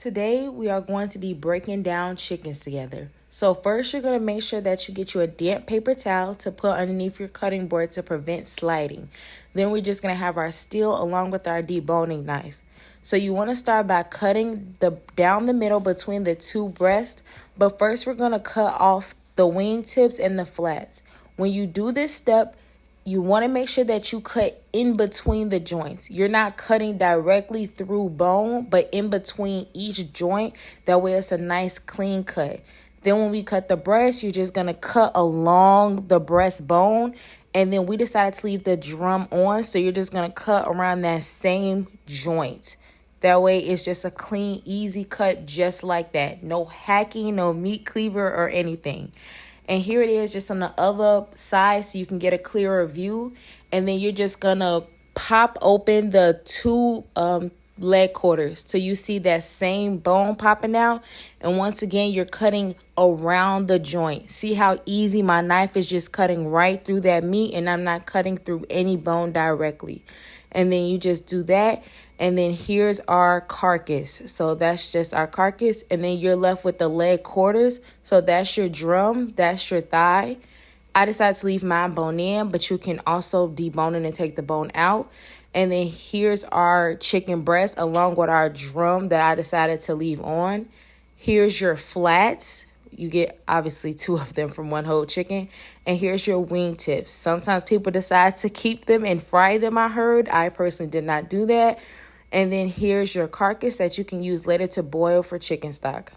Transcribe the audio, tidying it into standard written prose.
Today, we are going to be breaking down chickens together. So first, you're going to make sure that you get you a damp paper towel to put underneath your cutting board to prevent sliding. Then we're just going to have our steel along with our deboning knife. So you want to start by cutting down the middle between the two breasts, but first we're going to cut off the wing tips and the flats. When you do this step, you want to make sure that you cut in between the joints. You're not cutting directly through bone, but in between each joint. That way it's a nice clean cut. Then when we cut the breast, you're just going to cut along the breastbone. And then we decided to leave the drum on. So you're just going to cut around that same joint. That way it's just a clean, easy cut just like that. No hacking, no meat cleaver or anything. And here it is just on the other side so you can get a clearer view. And then you're just going to pop open the two leg quarters till you see that same bone popping out. And once again, you're cutting around the joint. See how easy my knife is just cutting right through that meat, and I'm not cutting through any bone directly. And then you just do that. And then here's our carcass. So that's just our carcass. And then you're left with the leg quarters. So that's your drum. That's your thigh. I decided to leave mine bone in, but you can also debone it and take the bone out. And then here's our chicken breast along with our drum that I decided to leave on. Here's your flats. You get obviously two of them from one whole chicken. And here's your wing tips. Sometimes people decide to keep them and fry them, I heard. I personally did not do that. And then here's your carcass that you can use later to boil for chicken stock.